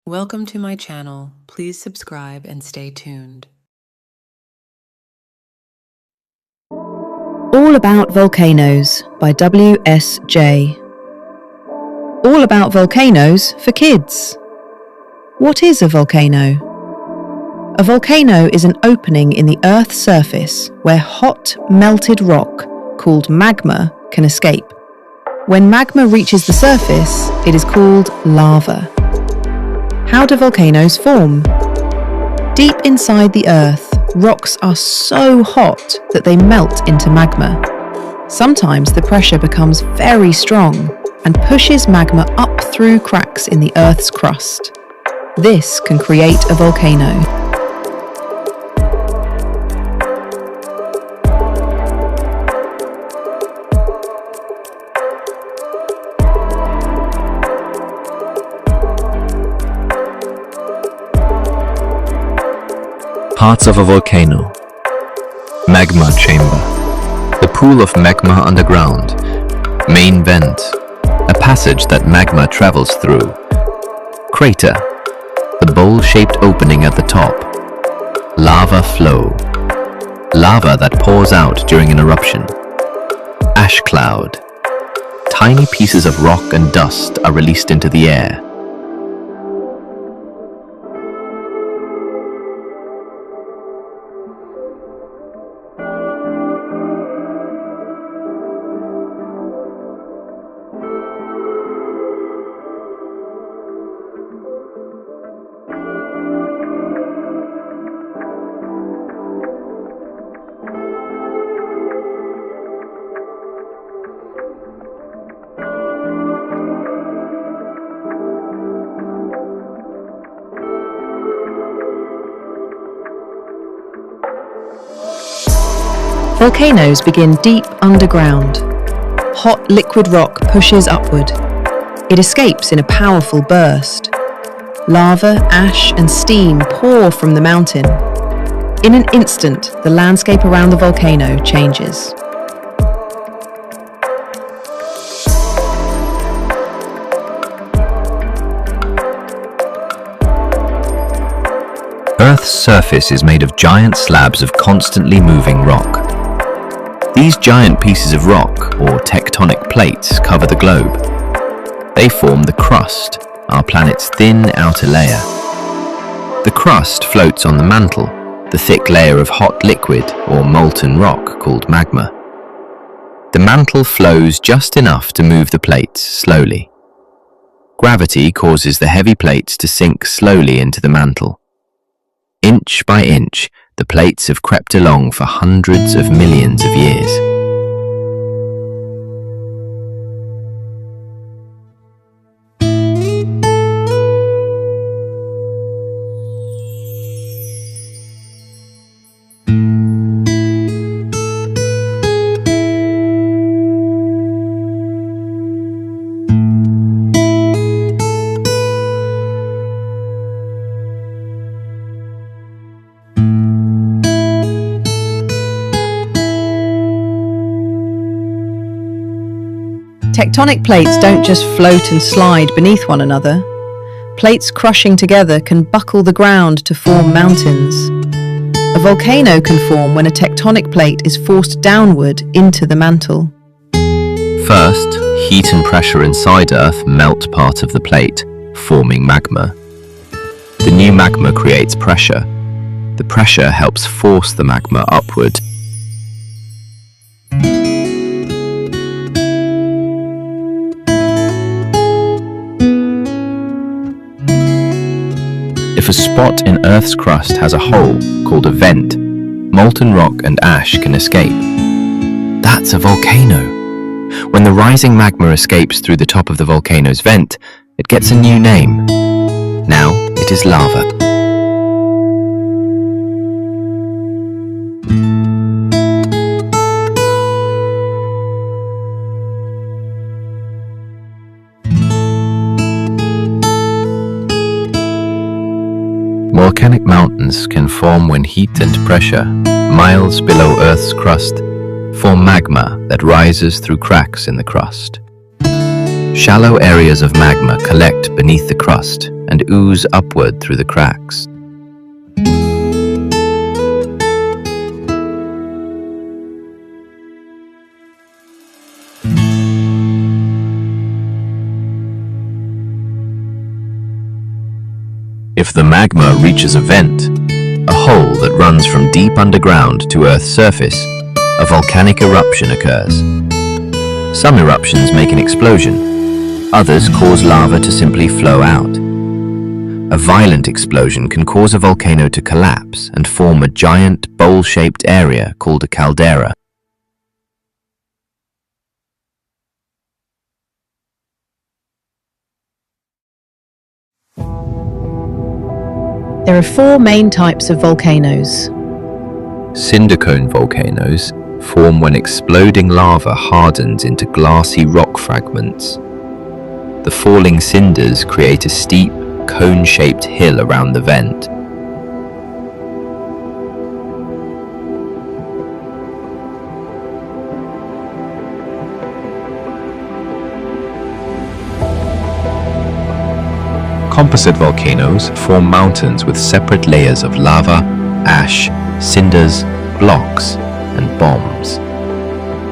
Welcome to my channel. Please subscribe and stay tuned. All About Volcanoes by W.S.J. All about volcanoes for kids. What is a volcano? A volcano is an opening in the Earth's surface where hot, melted rock, called magma, can escape. When magma reaches the surface, it is called lava. How do volcanoes form? Deep inside the Earth, rocks are so hot that they melt into magma. Sometimes the pressure becomes very strong and pushes magma up through cracks in the Earth's crust. This can create a volcano. Parts of a volcano. Magma chamber. The pool of magma underground. Main vent. A passage that magma travels through. Crater. The bowl-shaped opening at the top. Lava flow. Lava that pours out during an eruption. Ash cloud. Tiny pieces of rock and dust are released into the air. Volcanoes begin deep underground. Hot liquid rock pushes upward. It escapes in a powerful burst. Lava, ash, and steam pour from the mountain. In an instant, the landscape around the volcano changes. Earth's surface is made of giant slabs of constantly moving rock. These giant pieces of rock, or tectonic plates, cover the globe. They form the crust, our planet's thin outer layer. The crust floats on the mantle, the thick layer of hot liquid or molten rock called magma. The mantle flows just enough to move the plates slowly. Gravity causes the heavy plates to sink slowly into the mantle. Inch by inch, the plates have crept along for hundreds of millions of years. Tectonic plates don't just float and slide beneath one another. Plates crushing together can buckle the ground to form mountains. A volcano can form when a tectonic plate is forced downward into the mantle. First, heat and pressure inside Earth melt part of the plate, forming magma. The new magma creates pressure. The pressure helps force the magma upward. If a spot in Earth's crust has a hole, called a vent, molten rock and ash can escape. That's a volcano. When the rising magma escapes through the top of the volcano's vent, it gets a new name. Now it is lava. Volcanic mountains can form when heat and pressure, miles below Earth's crust, form magma that rises through cracks in the crust. Shallow areas of magma collect beneath the crust and ooze upward through the cracks. If the magma reaches a vent, a hole that runs from deep underground to Earth's surface, a volcanic eruption occurs. Some eruptions make an explosion, others cause lava to simply flow out. A violent explosion can cause a volcano to collapse and form a giant bowl-shaped area called a caldera. There are four main types of volcanoes. Cinder cone volcanoes form when exploding lava hardens into glassy rock fragments. The falling cinders create a steep, cone-shaped hill around the vent. Composite volcanoes form mountains with separate layers of lava, ash, cinders, blocks, and bombs.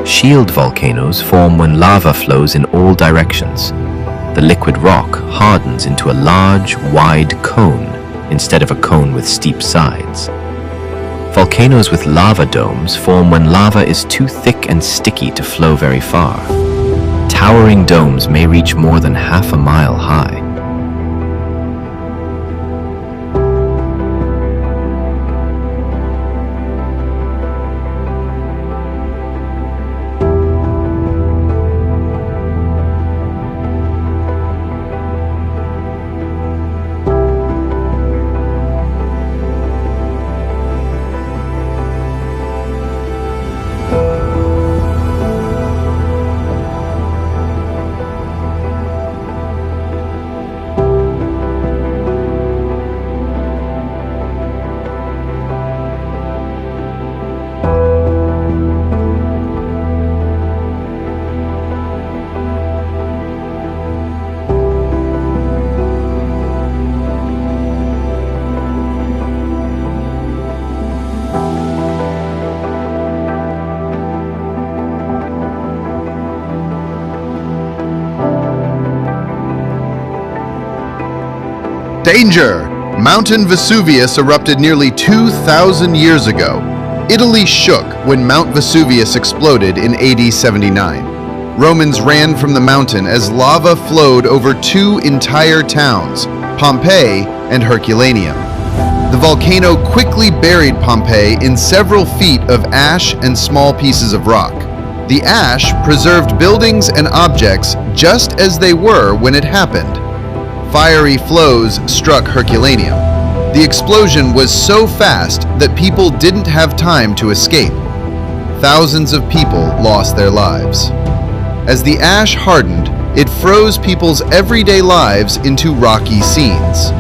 Shield volcanoes form when lava flows in all directions. The liquid rock hardens into a large, wide cone instead of a cone with steep sides. Volcanoes with lava domes form when lava is too thick and sticky to flow very far. Towering domes may reach more than half a mile high. Danger! Mountain Vesuvius erupted nearly 2,000 years ago. Italy shook when Mount Vesuvius exploded in AD 79. Romans ran from the mountain as lava flowed over two entire towns, Pompeii and Herculaneum. The volcano quickly buried Pompeii in several feet of ash and small pieces of rock. The ash preserved buildings and objects just as they were when it happened. Fiery flows struck Herculaneum. The explosion was so fast that people didn't have time to escape. Thousands of people lost their lives. As the ash hardened, it froze people's everyday lives into rocky scenes.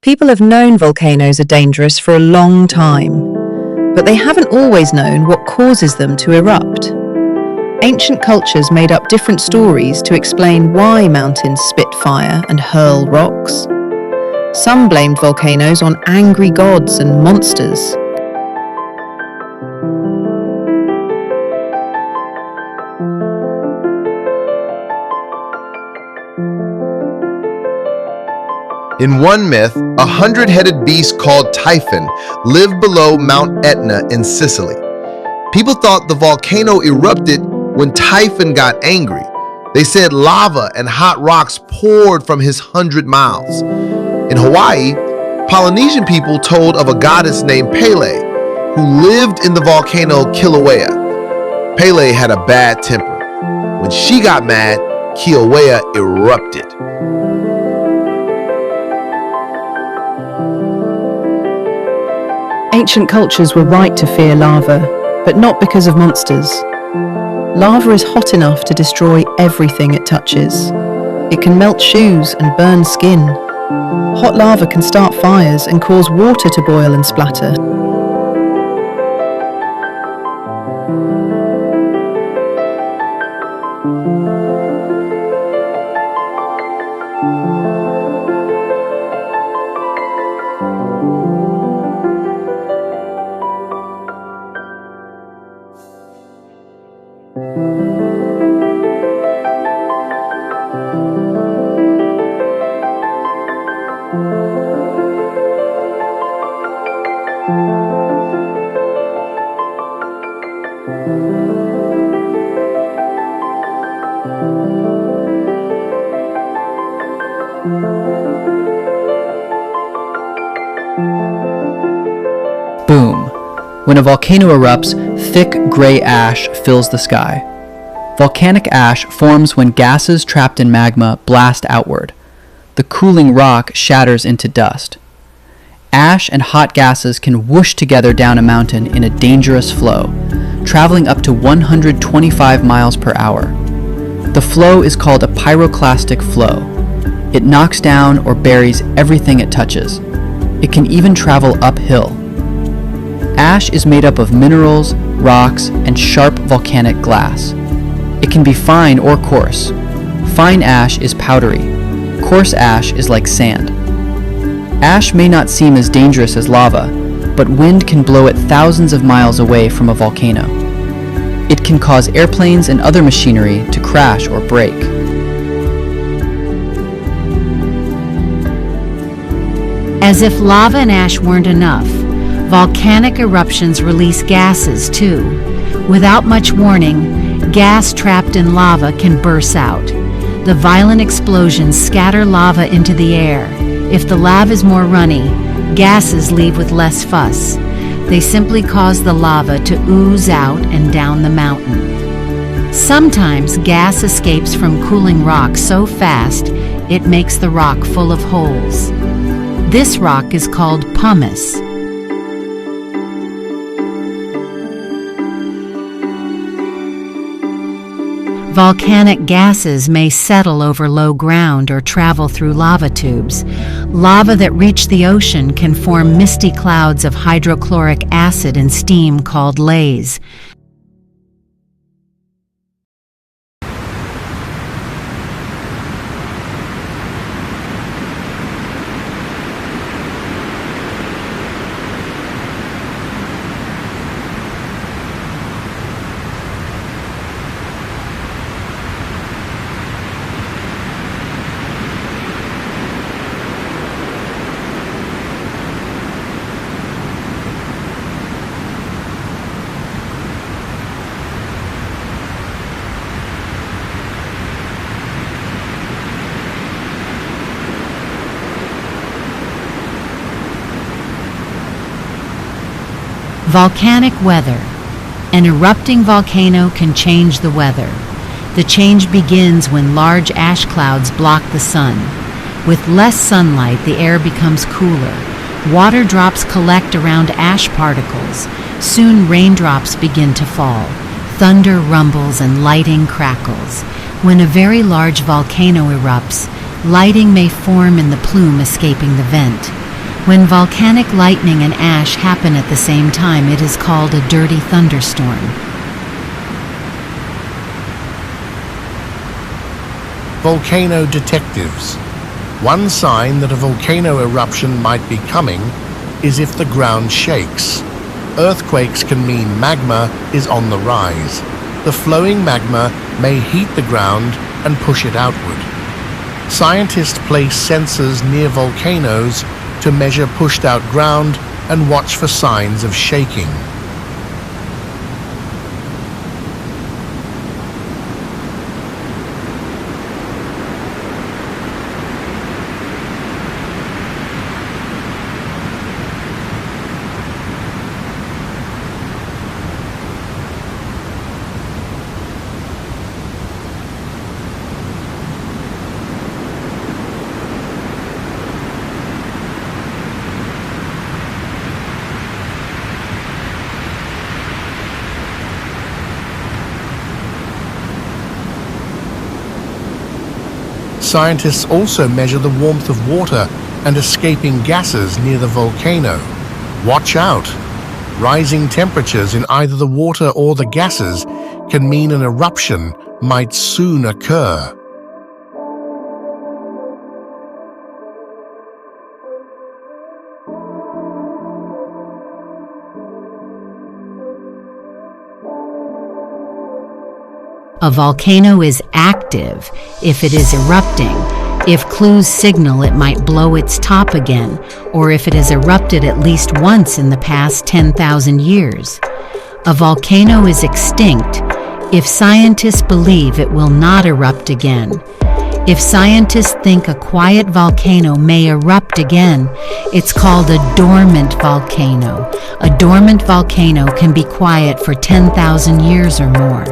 People have known volcanoes are dangerous for a long time, but they haven't always known what causes them to erupt. Ancient cultures made up different stories to explain why mountains spit fire and hurl rocks. Some blamed volcanoes on angry gods and monsters. In one myth, a 100-headed beast called Typhon lived below Mount Etna in Sicily. People thought the volcano erupted when Typhon got angry. They said lava and hot rocks poured from his 100 mouths. In Hawaii, Polynesian people told of a goddess named Pele who lived in the volcano Kilauea. Pele had a bad temper. When she got mad, Kilauea erupted. Ancient cultures were right to fear lava, but not because of monsters. Lava is hot enough to destroy everything it touches. It can melt shoes and burn skin. Hot lava can start fires and cause water to boil and splatter. Boom. When a volcano erupts, thick gray ash fills the sky. Volcanic ash forms when gases trapped in magma blast outward. The cooling rock shatters into dust. Ash and hot gases can whoosh together down a mountain in a dangerous flow, traveling up to 125 miles per hour. The flow is called a pyroclastic flow. It knocks down or buries everything it touches. It can even travel uphill. Ash is made up of minerals, rocks, and sharp volcanic glass. It can be fine or coarse. Fine ash is powdery. Coarse ash is like sand. Ash may not seem as dangerous as lava, but wind can blow it thousands of miles away from a volcano. It can cause airplanes and other machinery to crash or break. As if lava and ash weren't enough, volcanic eruptions release gases too. Without much warning, gas trapped in lava can burst out. The violent explosions scatter lava into the air. If the lava is more runny, gases leave with less fuss. They simply cause the lava to ooze out and down the mountain. Sometimes gas escapes from cooling rock so fast it makes the rock full of holes. This rock is called pumice. Volcanic gases may settle over low ground or travel through lava tubes. Lava that reach the ocean can form misty clouds of hydrochloric acid and steam called lays. Volcanic weather. An erupting volcano can change the weather. The change begins when large ash clouds block the sun. With less sunlight, the air becomes cooler. Water drops collect around ash particles. Soon raindrops begin to fall. Thunder rumbles and lightning crackles. When a very large volcano erupts, lighting may form in the plume escaping the vent. When volcanic lightning and ash happen at the same time, it is called a dirty thunderstorm. Volcano detectives. One sign that a volcano eruption might be coming is if the ground shakes. Earthquakes can mean magma is on the rise. The flowing magma may heat the ground and push it outward. Scientists place sensors near volcanoes to measure pushed out ground and watch for signs of shaking. Scientists also measure the warmth of water and escaping gases near the volcano. Watch out! Rising temperatures in either the water or the gases can mean an eruption might soon occur. A volcano is active if it is erupting, if clues signal it might blow its top again, or if it has erupted at least once in the past 10,000 years. A volcano is extinct if scientists believe it will not erupt again. If scientists think a quiet volcano may erupt again, it's called a dormant volcano. A dormant volcano can be quiet for 10,000 years or more.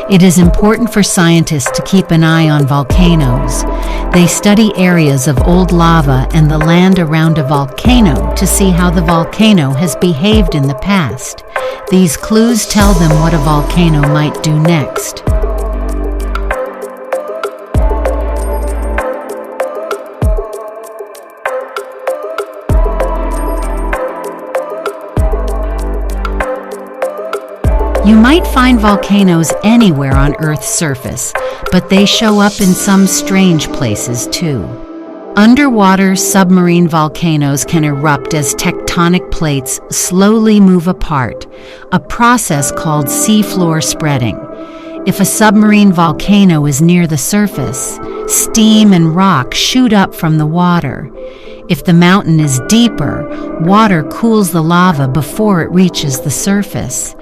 It is important for scientists to keep an eye on volcanoes. They study areas of old lava and the land around a volcano to see how the volcano has behaved in the past. These clues tell them what a volcano might do next. You might find volcanoes anywhere on Earth's surface, but they show up in some strange places too. Underwater submarine volcanoes can erupt as tectonic plates slowly move apart, a process called seafloor spreading. If a submarine volcano is near the surface, steam and rock shoot up from the water. If the mountain is deeper, water cools the lava before it reaches the surface.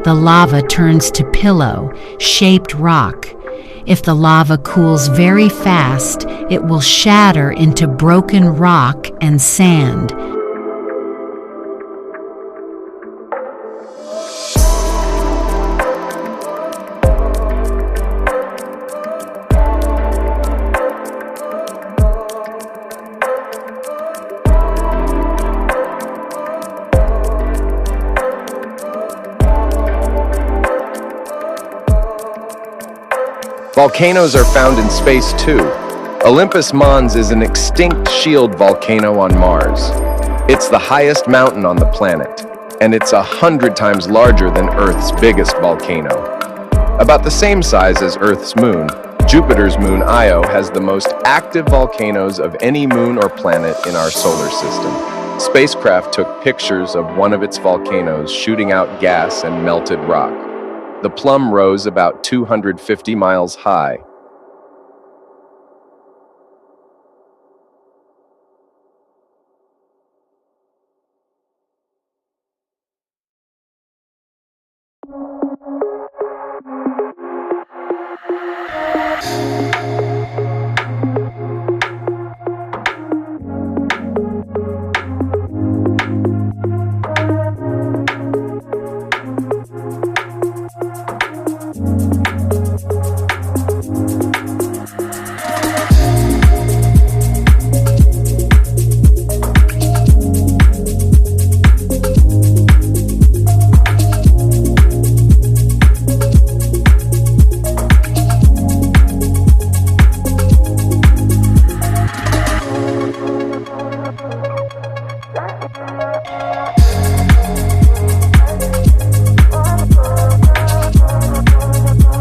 The lava turns to pillow-shaped rock. If the lava cools very fast, it will shatter into broken rock and sand. Volcanoes are found in space too. Olympus Mons is an extinct shield volcano on Mars. It's the highest mountain on the planet, and it's 100 times larger than Earth's biggest volcano. About the same size as Earth's moon, Jupiter's moon Io has the most active volcanoes of any moon or planet in our solar system. Spacecraft took pictures of one of its volcanoes shooting out gas and melted rock. The plum rose about 250 miles high.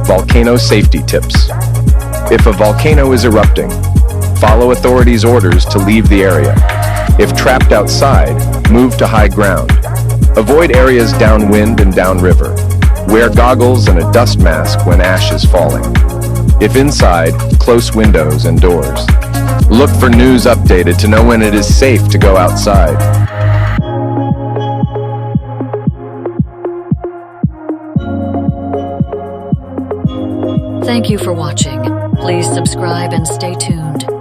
Volcano safety tips. If a volcano is erupting, follow authorities' orders to leave the area. If trapped outside, move to high ground. Avoid areas downwind and downriver. Wear goggles and a dust mask when ash is falling. If inside, close windows and doors. Look for news updated to know when it is safe to go outside. Thank you for watching. Please subscribe and stay tuned.